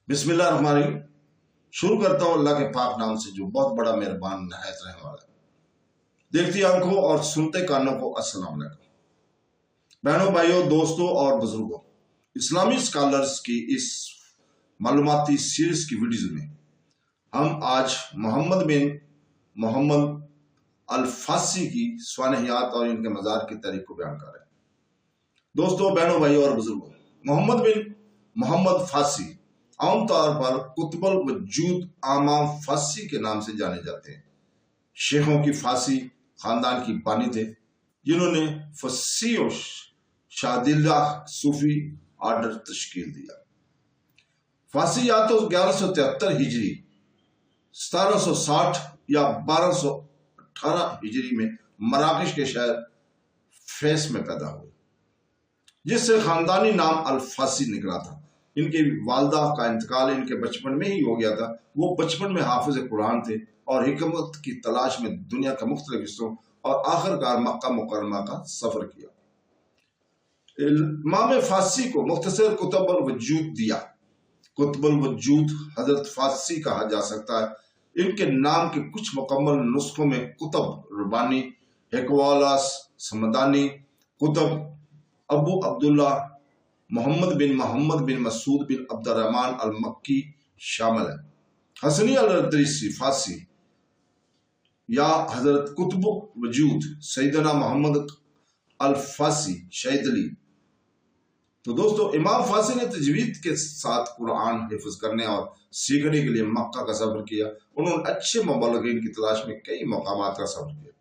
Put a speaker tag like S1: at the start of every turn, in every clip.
S1: बिस्मिल्लाह रहमान रहीम। शुरू करता हूँ अल्लाह के पाक नाम से जो बहुत बड़ा मेहरबान नहायत रहने वाला है। देखती आंखों और सुनते कानों को अस्सलाम वालेकुम। बहनों, भाइयों, दोस्तों और बुजुर्गों, इस्लामी स्कॉलर्स की इस मालूमाती सीरीज की वीडियोज में हम आज मोहम्मद बिन मोहम्मद अल फासी की स्वानहियात और इनके मज़ार की तारीख को बयान कर रहे हैं। दोस्तों, बहनों, भाइयों और बुजुर्गों, मोहम्मद बिन मोहम्मद फासी आमतौर पर कुतुबुल वजूद आमा फासी के नाम से जाने जाते हैं। शेखों की फासी खानदान की बानी थे जिन्होंने फसी और शादिल्ला सूफी आर्डर तश्कील दिया। फासी या तो 1173 हिजरी, 1760 या 1218 हिजरी में मराकश के शहर फैस में पैदा हुए, जिससे खानदानी नाम अल फासी निकला था। इनकी वालदा का इंतकाल इनके बचपन में ही हो गया था। वो बचपन में हाफिज कुरान थे और हिकमत की तलाश में दुनिया के मुख्तलिफ हिस्सों और आखिरकार मक्का मुकरमा का सफर किया। इमाम फासी को मुख्तसर कुतुबुल वजूद दिया। कुतुबुल वजूद हजरत फासी कहा जा सकता है। इनके नाम के कुछ मुकम्मल नुस्खों में कुतुब, रुबानी, हेकवालास, समदानी, कुतुब, अबू अब्दुल्ला, मोहम्मद बिन मसूद बिन अब्दुर्रहमान अल मक्की शामिल है। हसनी अल इदरीसी फासी या हजरत कुतुब वजूद सैयदना मोहम्मद अल फासी शहीदली। तो दोस्तों, इमाम फासी ने तजवीद के साथ कुरान हिफ्ज करने और सीखने के लिए मक्का का सफर किया। उन्होंने अच्छे मुबल्लिगीन की तलाश में कई मकामात का सफर किया।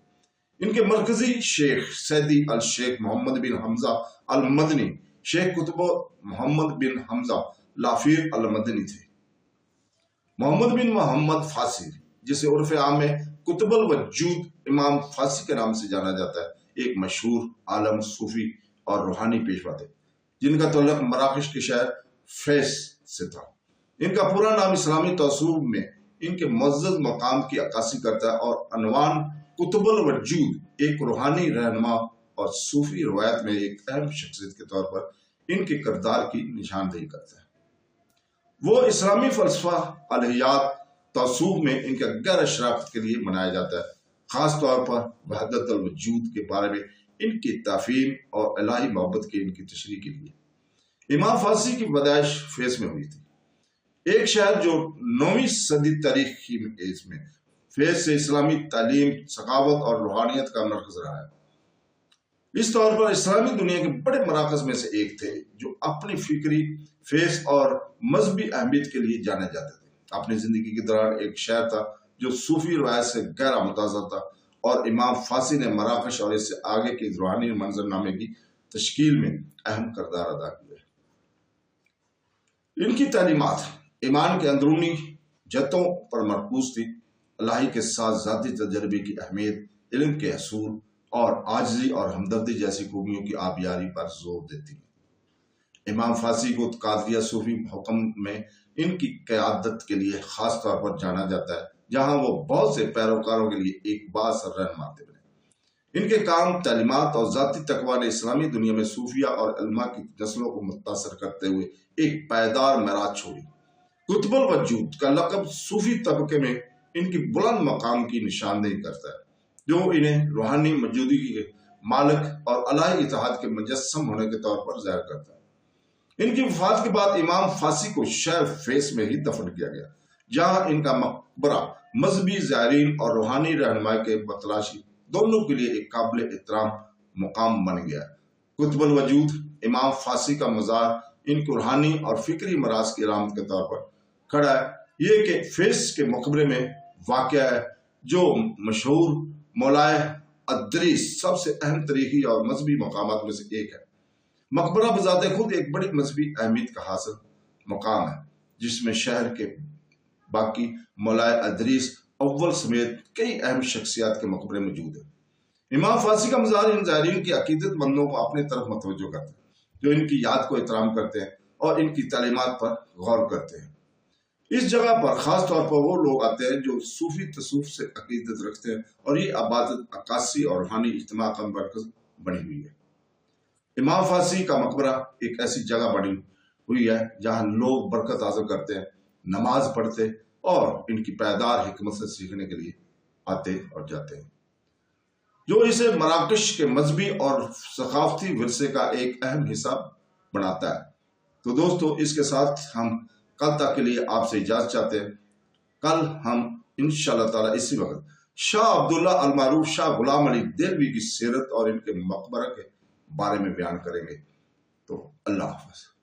S1: इनके मरकजी शेख सैदी अल शेख मोहम्मद बिन हमजा अल मदनी शेख कुतुब मोहम्मद बिन हमजा लाफीर अल मदनी थे। मोहम्मद बिन मोहम्मद फासी, जिसे उर्फ आम में कुतुबुल वजूद इमाम फासी के नाम से जाना जाता है, एक मशहूर आलम सूफी और रूहानी पेशवा थे जिनका तल्लुक मराकश के शहर फैस से था। इनका पूरा नाम इस्लामी तौसूब में इनके मुअज़्ज़ज़ मकाम की अक्कासी करता है और अनवान कुतुबुल वजूद एक रूहानी रहनुमा और सूफी रवायत में एक अहम शख्सियत के तौर पर इनके किरदार की निशानदेही करता है। वो इस्लामी फलसफा अलहियात तौसूब में इनके गैर शराफत के लिए मनाया जाता है, खास तौर पर वहदत अल वजूद के बारे में इनकी ताफीम और इलाही मोहब्बत की इनकी तशरीह के लिए। इमाम फासी की पैदाइश फैस में हुई थी, एक शहर जो 9वीं सदी तारीखी में फैस से इस्लामी तालीम, सखावत और रूहानियत का मरकज रहा है। इस तौर पर इस्लामी दुनिया के बड़े मराकज में से एक थे जो अपनी फिक्री, फेस और मजहबी अहमियत के लिए जाने जाते थे। अपनी जिंदगी के दौरान एक शहर था जो सूफी रवायत से गहरा मुताज़र था और इमाम फासी ने मराकश और इससे आगे के रूहानी मंजरनामे की तश्कील में अहम किरदार अदा किया। इनकी तालीमात ईमान के अंदरूनी जतों पर मरकूज थी। अल्लाह के साथ ज़ाती तजर्बे की अहमियत, इल्म के असूल और आजिज़ी और हमदर्दी जैसी खूबियों की आबियारी पर जोर देती है। इमाम फासी को कादरिया सूफी हुक्म में इनकी क़यादत के लिए खास तौर पर जाना जाता है, जहां वो बहुत से पैरोकारों के लिए एक बासर रहनुमा बने। इनके काम, तालीमात और ज़ाती तकवा ने इस्लामी दुनिया में सूफिया और उलमा की नस्लों को मुतासर करते हुए एक पायदार मेराज छोड़ी। कुतुबुल वजूद का लक़ब सूफी तबके में इनकी बुलंद मकाम की निशानदेही करता है, जो इन्हें रूहानी मौजूदगी के मालिक और अलाही इत्तेहाद के मुजस्सम होने के तौर पर ज़ाहिर करता है। इनकी वफात के बाद इमाम फासी को शहर फैस में ही दफन किया गया, जहां इनका मकबरा मजहबी ज़ायरीन और रूहानी रहनुमाई के बतलाशी दोनों के लिए एक काबिल एहतराम मुकाम बन गया। कुतुबुल वजूद इमाम फासी का मज़ार इनकी रूहानी और फिक्री मराज की अलामत के तौर पर खड़ा है। ये कि फैस के मकबरे में वाक़या है, जो मशहूर मौलाए अदरीस सबसे अहम तरीकी और मजहबी मकामात में से एक है। मकबरा बजाते खुद एक बड़ी मजहबी अहमियत का हासिल मकाम है, जिसमें शहर के बाकी मौलाए अदरीस अव्वल समेत कई अहम शख्सियात के मकबरे मौजूद है। इमाम फासी का मज़ार इन ज़ायरीन की अकीदतमंदों को अपनी तरफ मतवज्जो करता है, जो इनकी याद को एहतराम करते हैं और इनकी तालीमात पर गौर करते हैं। इस जगह पर खास तौर पर वो लोग आते हैं जो सूफी तसूफ से अकीदत रखते हैं और ये आबादत, अक्कासी और रूहानी इज्तिमा का मरकज बनी हुई है। इमाम फासी का मकबरा एक ऐसी जगह बनी हुई है जहाँ लोग बरकत हासिल करते हैं نماز پڑھتے اور ان کی پائیدار حکمت سے سیکھنے کے لیے آتے اور جاتے ہیں، جو اسے مراکش کے مذہبی اور ثقافتی ورثے کا ایک اہم حصہ بناتا ہے۔ تو دوستو، اس کے ساتھ ہم کل تک کے لیے آپ سے اجازت چاہتے ہیں۔ کل ہم انشاءاللہ تعالی اسی وقت شاہ عبداللہ المعروف شاہ غلام علی دہلوی کی سیرت اور ان کے مقبرہ کے بارے میں بیان کریں گے۔ تو اللہ حافظ۔